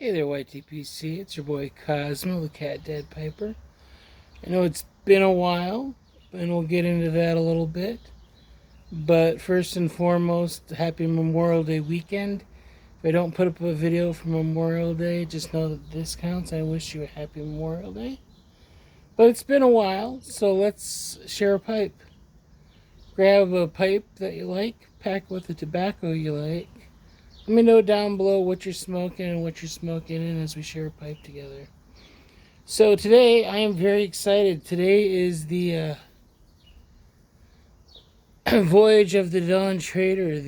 Hey there, YTPC. It's your boy Cosmo, the Cat Dad Piper. I know it's been a while, and we'll get into that a little bit. But first and foremost, happy Memorial Day weekend. If I don't put up a video for Memorial Day, just know that this counts. I wish you a happy Memorial Day. But it's been a while, so let's share a pipe. Grab a pipe that you like, pack with the tobacco you like. Let me know down below what you're smoking and what you're smoking in as we share a pipe together. So today I am very excited. Today is the Voyage of the Dawn Trader,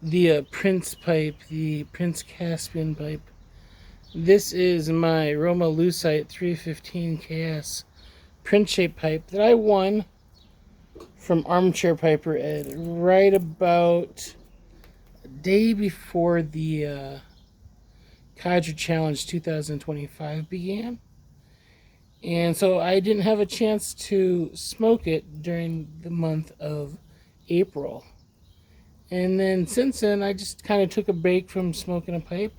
the Prince pipe, the Prince Caspian pipe. This is my Roma Lucite 315 KS print shape pipe that I won from Armchair Piper Ed right about a day before the Cadre Challenge 2025 began. And so I didn't have a chance to smoke it during the month of April. And then since then, I just kind of took a break from smoking a pipe.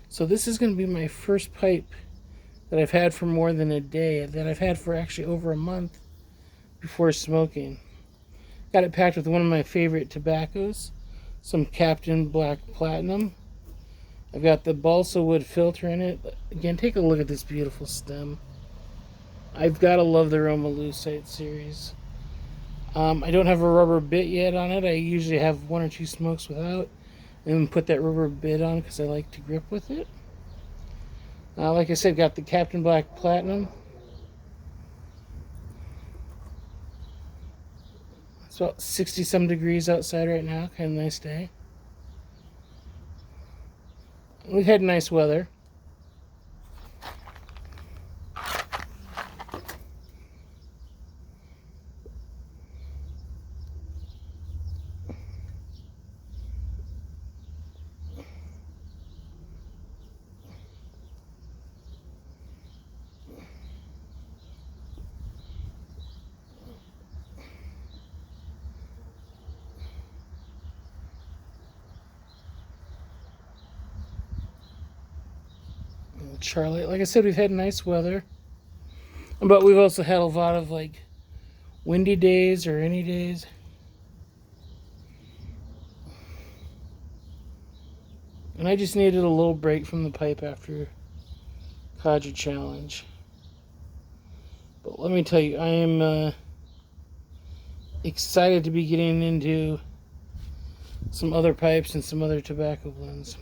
So this is going to be my first pipe that I've had for more than a day, that I've had for actually over a month before smoking. Got it packed with one of my favorite tobaccos, some Captain Black Platinum. I've got the balsa wood filter in it. Again, take a look at this beautiful stem. I've got to love the Roma Lucite series. I don't have a rubber bit yet on it. I usually have one or two smokes without, and put that rubber bit on because I like to grip with it. Like I said, got the Captain Black Platinum. It's about 60 some degrees outside right now. Kind of nice day. We've had nice weather. Charlotte, like I said, we've had nice weather, but we've also had a lot of like windy days or rainy days. And I just needed a little break from the pipe after Cadre Challenge. But let me tell you, I am excited to be getting into some other pipes and some other tobacco blends.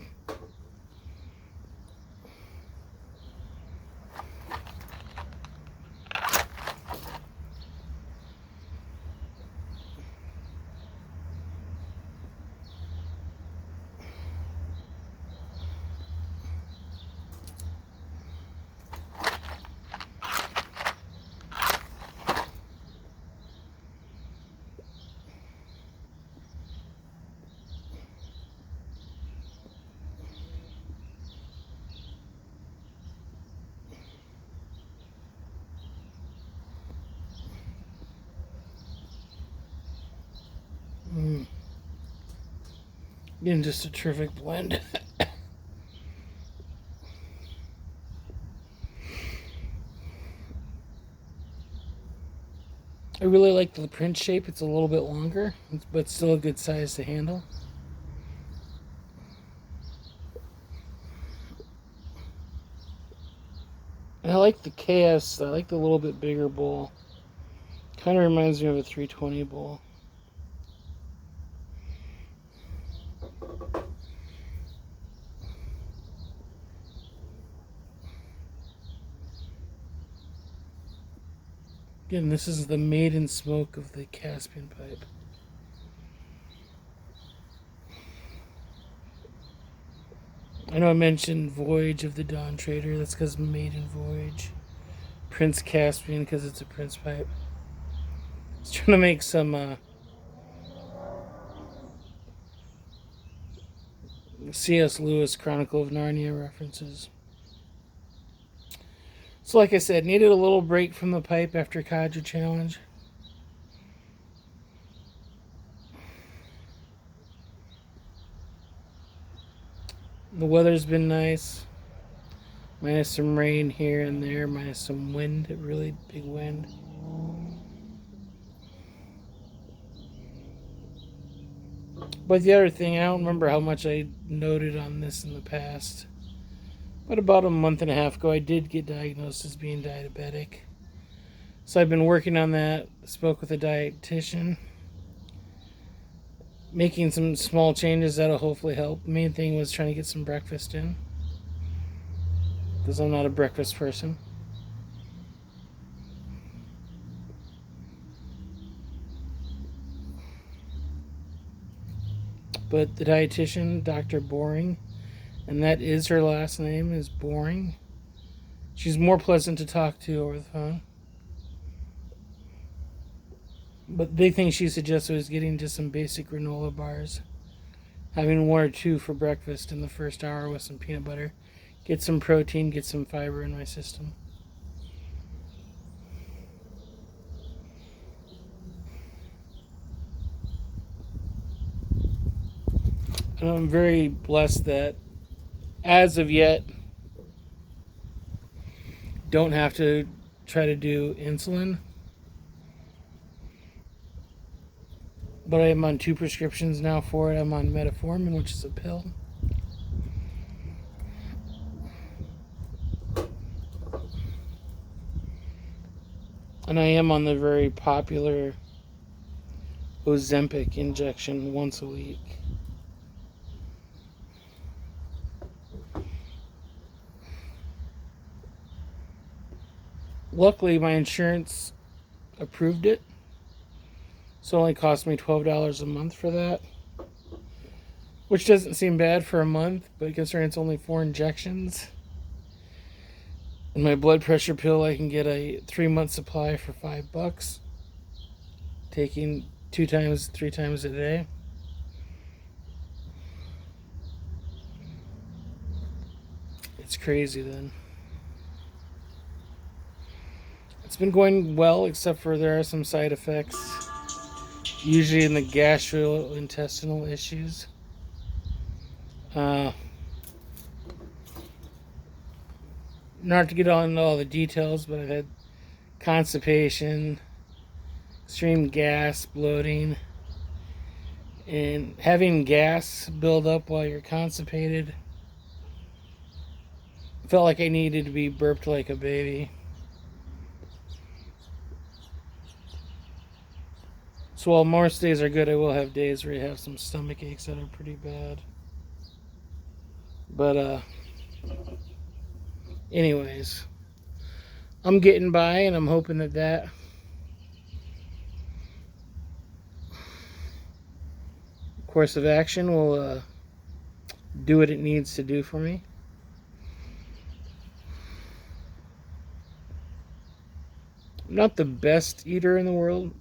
Again, just a terrific blend. I really like the print shape. It's a little bit longer, but still a good size to handle. And I like the KS. I like the little bit bigger bowl. Kind of reminds me of a 320 bowl. Again, this is the maiden smoke of the Caspian pipe. I know I mentioned Voyage of the Dawn Trader. That's because maiden voyage. Prince Caspian because it's a Prince pipe. I was trying to make some C.S. Lewis Chronicle of Narnia references. So like I said, needed a little break from the pipe after Cadre Challenge. The weather's been nice. Minus some rain here and there, minus some wind, a really big wind. But the other thing, I don't remember how much I noted on this in the past, but about a month and a half ago, I did get diagnosed as being diabetic. So I've been working on that, spoke with a dietitian, making some small changes that'll hopefully help. The main thing was trying to get some breakfast in, because I'm not a breakfast person. But the dietitian, Dr. Boring, and that is her last name, is Boring. She's more pleasant to talk to over the phone. But the big thing she suggested was getting just some basic granola bars. Having one or two for breakfast in the first hour with some peanut butter. Get some protein, get some fiber in my system. And I'm very blessed that, as of yet, don't have to try to do insulin. But I am on 2 prescriptions now for it. I'm on metformin, which is a pill. And I am on the very popular Ozempic injection once a week. Luckily, my insurance approved it. So it only cost me $12 a month for that. Which doesn't seem bad for a month, but considering it's only 4 injections. And my blood pressure pill, I can get a 3-month supply for $5. Taking 2 times, 3 times a day. It's crazy then. It's been going well, except for there are some side effects. Usually in the gastrointestinal issues. Not to get on into all the details, but I've had constipation, extreme gas, bloating, and having gas build up while you're constipated. Felt like I needed to be burped like a baby. So while most days are good, I will have days where you have some stomach aches that are pretty bad. But anyways, I'm getting by, and I'm hoping that course of action will do what it needs to do for me. I'm not the best eater in the world,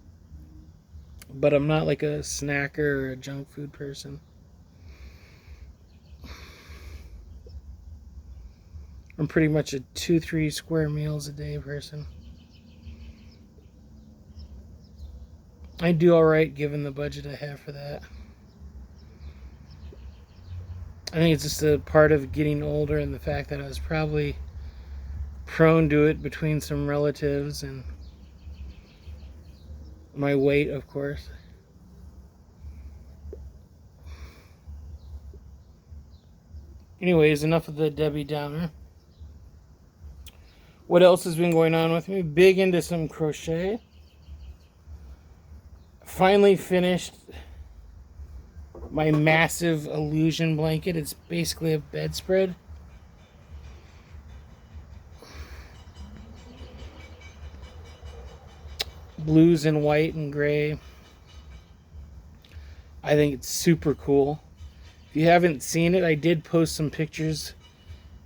but I'm not like a snacker or a junk food person. I'm pretty much a 2-3 square meals a day person. I do alright given the budget I have for that. I think it's just a part of getting older and the fact that I was probably prone to it between some relatives and my weight, of course. Anyways, enough of the Debbie Downer. What else has been going on with me? Big into some crochet. Finally finished my massive illusion blanket. It's basically a bedspread. Blues and white and gray. I think it's super cool. If you haven't seen it, I did post some pictures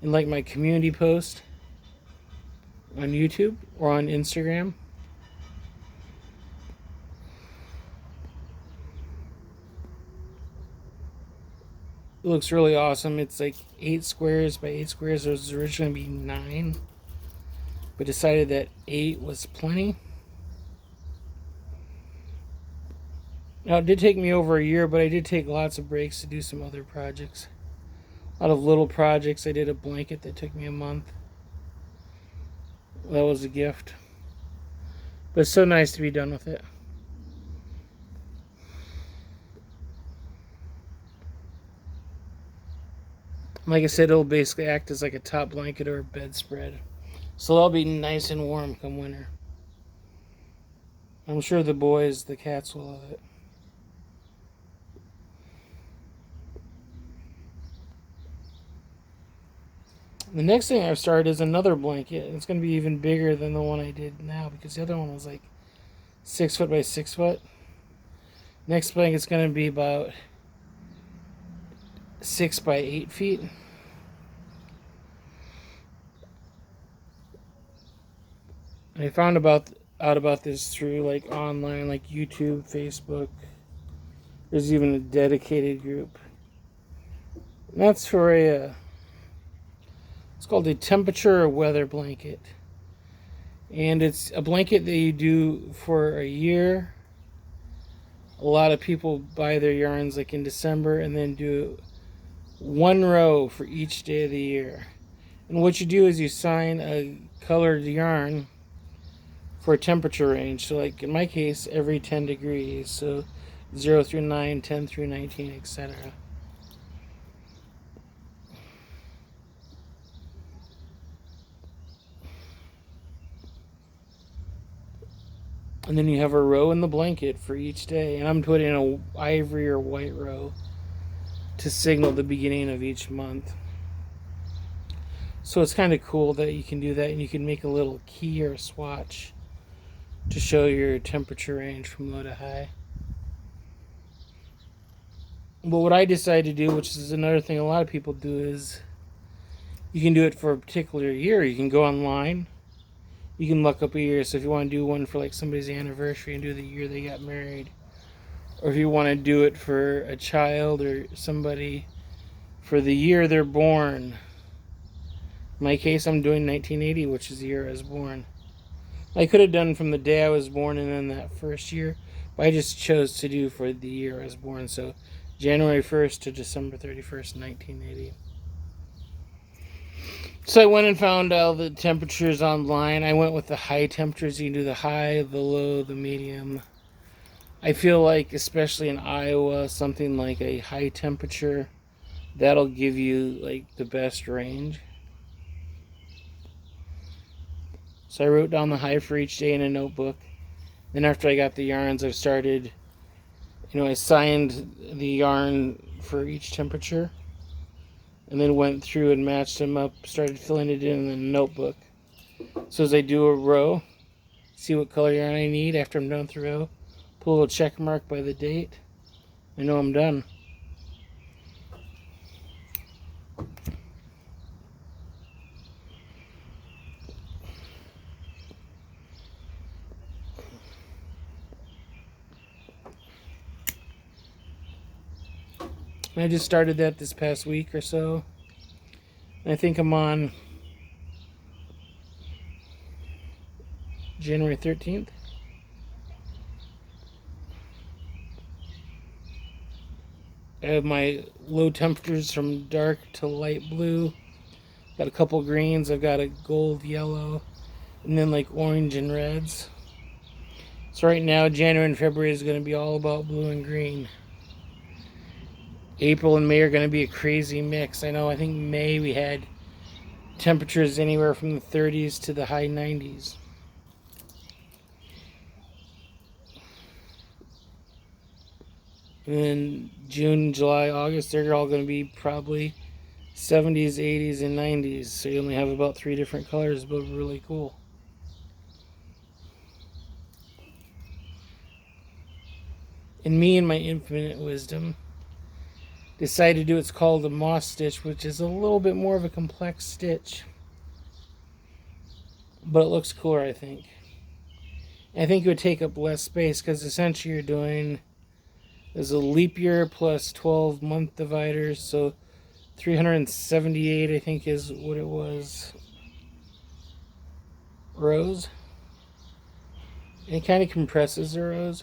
in like my community post on YouTube or on Instagram. It looks really awesome. It's like 8 squares by 8 squares. There was originally going to be 9, but decided that 8 was plenty. Now, it did take me over a year, but I did take lots of breaks to do some other projects. out of little projects. I did a blanket that took me a month. That was a gift. But it's so nice to be done with it. Like I said, it'll basically act as like a top blanket or a bedspread. So they'll be nice and warm come winter. I'm sure the boys, the cats, will love it. The next thing I've started is another blanket. It's going to be even bigger than the one I did now because the other one was like 6 foot by 6 foot. Next blanket's going to be about 6 by 8 feet. I found out about this through like online, like YouTube, Facebook. There's even a dedicated group. And that's for it's called a temperature or weather blanket. And it's a blanket that you do for a year. A lot of people buy their yarns like in December and then do one row for each day of the year. And what you do is you sign a colored yarn for a temperature range. So like in my case, every 10 degrees. So 0 through 9, 10 through 19, etc. And then you have a row in the blanket for each day. And I'm putting an ivory or white row to signal the beginning of each month. So it's kind of cool that you can do that, and you can make a little key or swatch to show your temperature range from low to high. But what I decided to do, which is another thing a lot of people do, is you can do it for a particular year. You can go online. You can look up a year. So if you want to do one for like somebody's anniversary and do the year they got married, or if you want to do it for a child or somebody for the year they're born. In my case, I'm doing 1980, which is the year I was born. I could have done from the day I was born and then that first year, but I just chose to do for the year I was born. So January 1st to December 31st, 1980. So I went and found all the temperatures online. I went with the high temperatures. You can do the high, the low, the medium. I feel like, especially in Iowa, something like a high temperature, that'll give you like the best range. So I wrote down the high for each day in a notebook. Then after I got the yarns, I started, I signed the yarn for each temperature. And then went through and matched them up, started filling it in the notebook. So as I do a row, see what color yarn I need after I'm done with the row, put a little check mark by the date. I know I'm done. And I just started that this past week or so. And I think I'm on January 13th. I have my low temperatures from dark to light blue. Got a couple greens. I've got a gold, yellow, and then like orange and reds. So right now, January and February is going to be all about blue and green. April and May are going to be a crazy mix. I think May we had temperatures anywhere from the 30s to the high 90s. And then June, July, August, they're all going to be probably 70s, 80s, and 90s. So you only have about 3 different colors, but really cool. And me, in my infinite wisdom, decided to do what's called a moss stitch, which is a little bit more of a complex stitch. But it looks cooler, I think. I think it would take up less space because essentially you're doing is a leap year plus 12 month dividers, so 378 I think is what it was rows. And it kind of compresses the rows.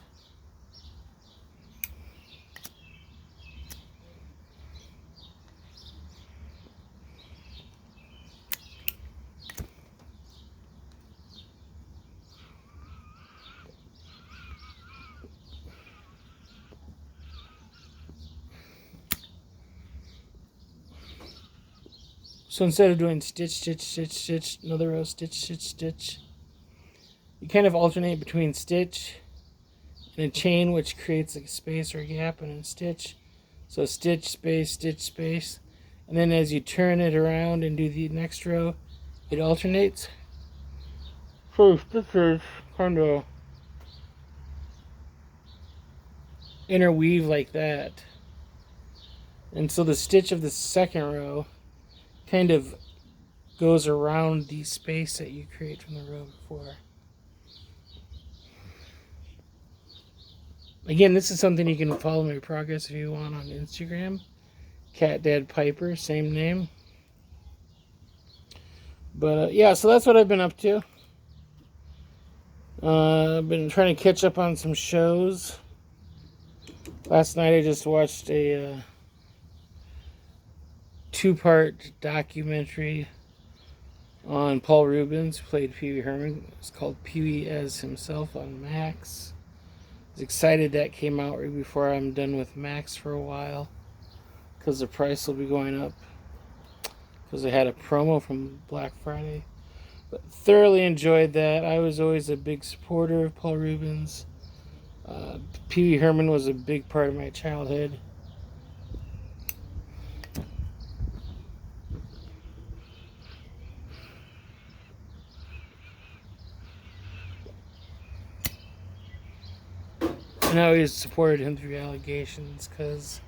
So instead of doing stitch, stitch, stitch, stitch, another row, stitch, stitch, stitch, you kind of alternate between stitch and a chain, which creates like a space or a gap, and a stitch. So stitch, space, stitch, space. And then as you turn it around and do the next row, it alternates. So this is kind of interweave like that. And so the stitch of the second row kind of goes around the space that you create from the row before. Again, this is something you can follow my progress if you want on Instagram. Cat Dad Piper, same name. But yeah, so that's what I've been up to. I've been trying to catch up on some shows. Last night I just watched a two-part documentary on Paul Rubens, who played Pee Wee Herman. It's called Pee Wee as Himself on Max. I was excited that came out right before I'm done with Max for a while, because the price will be going up, because they had a promo from Black Friday. But thoroughly enjoyed that. I was always a big supporter of Paul Rubens. Pee Wee Herman was a big part of my childhood. And I always supported him through allegations, because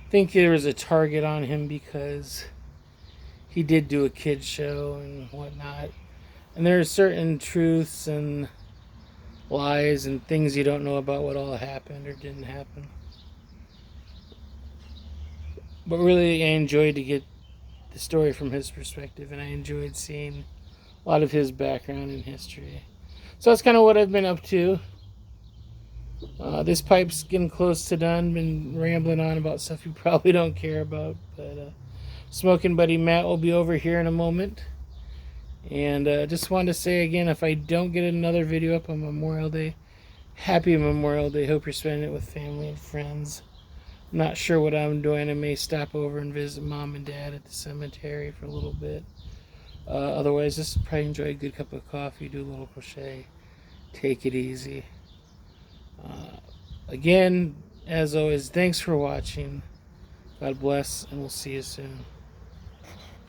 I think there was a target on him because he did do a kid's show and whatnot. And there are certain truths and lies and things you don't know about what all happened or didn't happen. But really, I enjoyed to get the story from his perspective, and I enjoyed seeing a lot of his background and history. So that's kind of what I've been up to. This pipe's getting close to done. Been rambling on about stuff you probably don't care about, but Smoking Buddy Matt will be over here in a moment. And just wanted to say again, if I don't get another video up on Memorial Day, happy Memorial Day. Hope you're spending it with family and friends. I'm not sure what I'm doing. I may stop over and visit Mom and Dad at the cemetery for a little bit. Otherwise, just probably enjoy a good cup of coffee, do a little crochet, take it easy. Again, as always, thanks for watching. God bless, and we'll see you soon.